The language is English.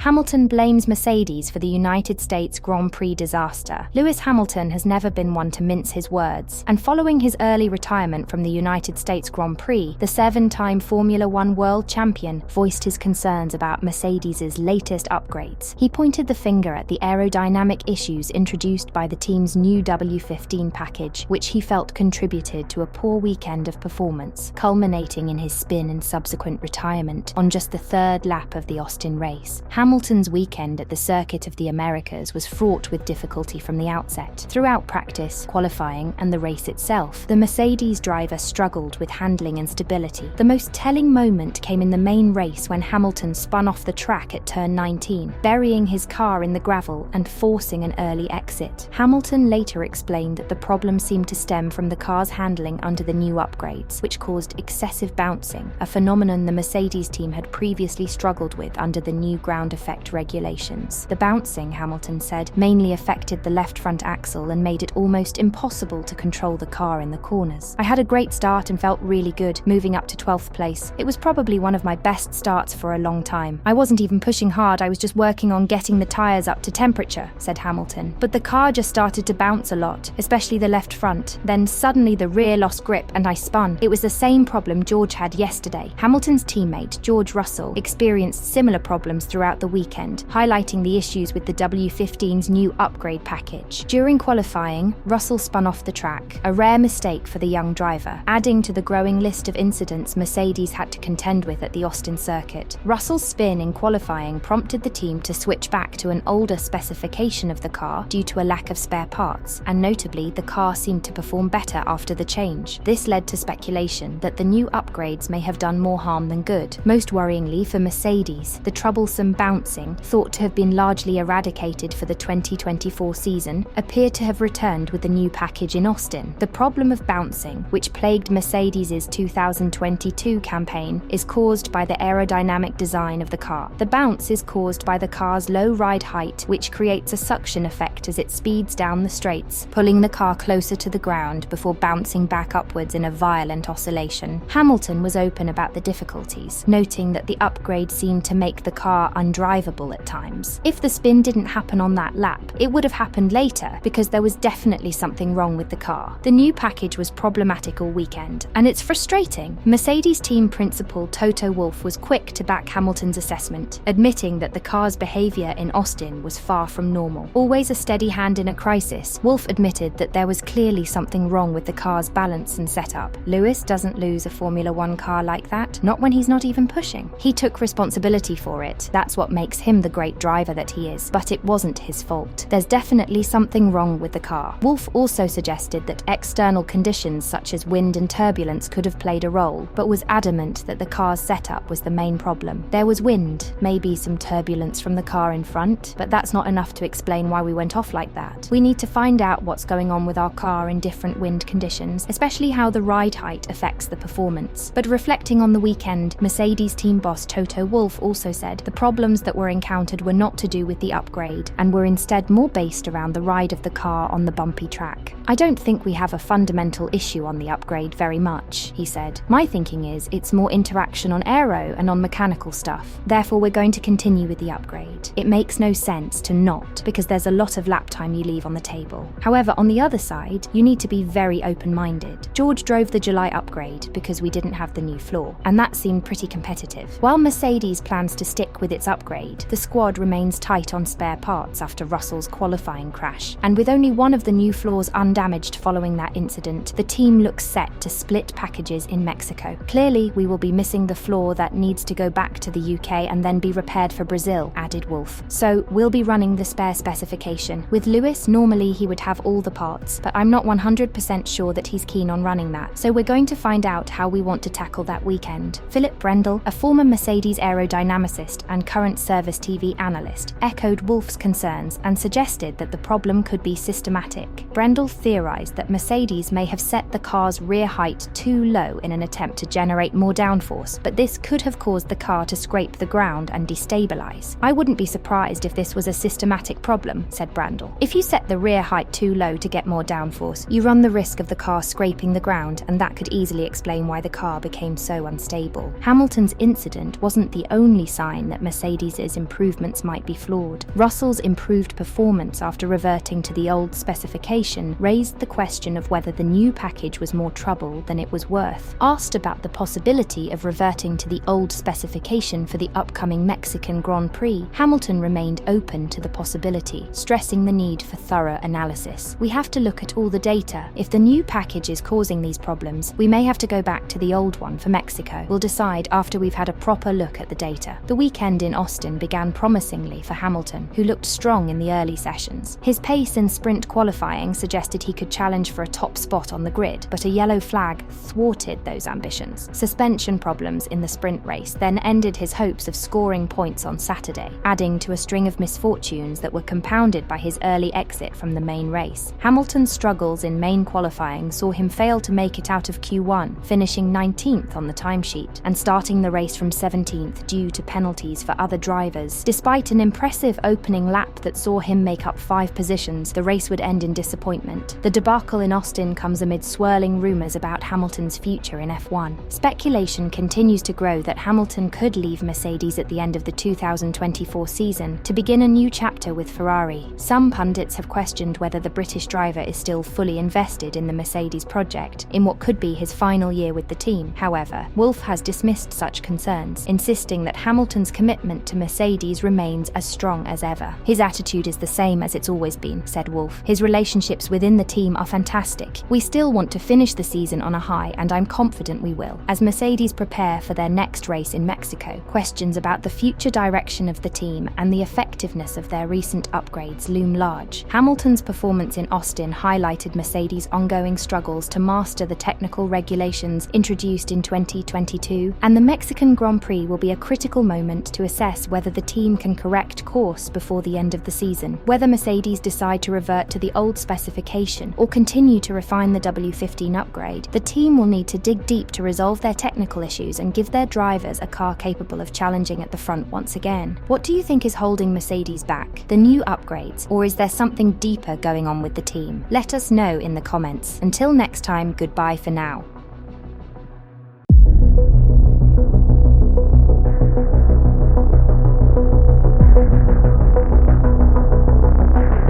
Hamilton blames Mercedes for the United States Grand Prix disaster. Lewis Hamilton has never been one to mince his words, and following his early retirement from the United States Grand Prix, the 7-time Formula One world champion voiced his concerns about Mercedes' latest upgrades. He pointed the finger at the aerodynamic issues introduced by the team's new W15 package, which he felt contributed to a poor weekend of performance, culminating in his spin and subsequent retirement on just the third lap of the Austin race. Hamilton's weekend at the Circuit of the Americas was fraught with difficulty from the outset. Throughout practice, qualifying, and the race itself, the Mercedes driver struggled with handling and stability. The most telling moment came in the main race when Hamilton spun off the track at turn 19, burying his car in the gravel and forcing an early exit. Hamilton later explained that the problem seemed to stem from the car's handling under the new upgrades, which caused excessive bouncing, a phenomenon the Mercedes team had previously struggled with under the new ground effect regulations. The bouncing, Hamilton said, mainly affected the left front axle and made it almost impossible to control the car in the corners. I had a great start and felt really good, moving up to 12th place. It was probably one of my best starts for a long time. I wasn't even pushing hard, I was just working on getting the tyres up to temperature, said Hamilton. But the car just started to bounce a lot, especially the left front. Then suddenly the rear lost grip and I spun. It was the same problem George had yesterday. Hamilton's teammate, George Russell, experienced similar problems throughout the weekend, highlighting the issues with the W15's new upgrade package. During qualifying, Russell spun off the track, a rare mistake for the young driver, adding to the growing list of incidents Mercedes had to contend with at the Austin circuit. Russell's spin in qualifying prompted the team to switch back to an older specification of the car due to a lack of spare parts, and notably, the car seemed to perform better after the change. This led to speculation that the new upgrades may have done more harm than good. Most worryingly for Mercedes, the troublesome bouncing, thought to have been largely eradicated for the 2024 season, appeared to have returned with the new package in Austin. The problem of bouncing, which plagued Mercedes' 2022 campaign, is caused by the aerodynamic design of the car. The bounce is caused by the car's low ride height, which creates a suction effect as it speeds down the straights, pulling the car closer to the ground before bouncing back upwards in a violent oscillation. Hamilton was open about the difficulties, noting that the upgrade seemed to make the car undrivable at times. If the spin didn't happen on that lap, it would have happened later because there was definitely something wrong with the car. The new package was problematic all weekend, and it's frustrating. Mercedes team principal Toto Wolff was quick to back Hamilton's assessment, admitting that the car's behavior in Austin was far from normal. Always a steady hand in a crisis, Wolff admitted that there was clearly something wrong with the car's balance and setup. Lewis doesn't lose a Formula One car like that, not when he's not even pushing. He took responsibility for it. That's what makes him the great driver that he is, but it wasn't his fault. There's definitely something wrong with the car. Wolff also suggested that external conditions such as wind and turbulence could have played a role, but was adamant that the car's setup was the main problem. There was wind, maybe some turbulence from the car in front, but that's not enough to explain why we went off like that. We need to find out what's going on with our car in different wind conditions, especially how the ride height affects the performance. But reflecting on the weekend, Mercedes team boss Toto Wolff also said the problems that were encountered were not to do with the upgrade, and were instead more based around the ride of the car on the bumpy track. I don't think we have a fundamental issue on the upgrade very much, he said. My thinking is it's more interaction on aero and on mechanical stuff. Therefore, we're going to continue with the upgrade. It makes no sense to not, because there's a lot of lap time you leave on the table. However, on the other side, you need to be very open-minded. George drove the July upgrade because we didn't have the new floor, and that seemed pretty competitive. While Mercedes plans to stick with its upgrade, the squad remains tight on spare parts after Russell's qualifying crash, and with only one of the new floors undamaged following that incident, the team looks set to split packages in Mexico. Clearly, we will be missing the floor that needs to go back to the UK and then be repaired for Brazil, added Wolff. So, we'll be running the spare specification. With Lewis, normally he would have all the parts, but I'm not 100% sure that he's keen on running that, so we're going to find out how we want to tackle that weekend. Philip Brendel, a former Mercedes aerodynamicist and current service TV analyst, echoed Wolff's concerns and suggested that the problem could be systematic. Brendel theorized that Mercedes may have set the car's rear height too low in an attempt to generate more downforce, but this could have caused the car to scrape the ground and destabilize. I wouldn't be surprised if this was a systematic problem, said Brendel. If you set the rear height too low to get more downforce, you run the risk of the car scraping the ground, and that could easily explain why the car became so unstable. Hamilton's incident wasn't the only sign that Mercedes' cases, improvements might be flawed. Russell's improved performance after reverting to the old specification raised the question of whether the new package was more trouble than it was worth. Asked about the possibility of reverting to the old specification for the upcoming Mexican Grand Prix, Hamilton remained open to the possibility, stressing the need for thorough analysis. "We have to look at all the data. If the new package is causing these problems, we may have to go back to the old one for Mexico. We'll decide after we've had a proper look at the data." The weekend in Austin began promisingly for Hamilton, who looked strong in the early sessions. His pace in sprint qualifying suggested he could challenge for a top spot on the grid, but a yellow flag thwarted those ambitions. Suspension problems in the sprint race then ended his hopes of scoring points on Saturday, adding to a string of misfortunes that were compounded by his early exit from the main race. Hamilton's struggles in main qualifying saw him fail to make it out of Q1, finishing 19th on the timesheet, and starting the race from 17th due to penalties for other drivers. Despite an impressive opening lap that saw him make up 5 positions, the race would end in disappointment. The debacle in Austin comes amid swirling rumours about Hamilton's future in F1. Speculation continues to grow that Hamilton could leave Mercedes at the end of the 2024 season to begin a new chapter with Ferrari. Some pundits have questioned whether the British driver is still fully invested in the Mercedes project, in what could be his final year with the team. However, Wolff has dismissed such concerns, insisting that Hamilton's commitment to Mercedes remains as strong as ever. "His attitude is the same as it's always been," said Wolff. "His relationships within the team are fantastic. We still want to finish the season on a high, and I'm confident we will." As Mercedes prepare for their next race in Mexico, questions about the future direction of the team and the effectiveness of their recent upgrades loom large. Hamilton's performance in Austin highlighted Mercedes' ongoing struggles to master the technical regulations introduced in 2022, and the Mexican Grand Prix will be a critical moment to assess whether the team can correct course before the end of the season. Whether Mercedes decide to revert to the old specification or continue to refine the W15 upgrade, the team will need to dig deep to resolve their technical issues and give their drivers a car capable of challenging at the front once again. What do you think is holding Mercedes back? The new upgrades, or is there something deeper going on with the team? Let us know in the comments. Until next time, goodbye for now.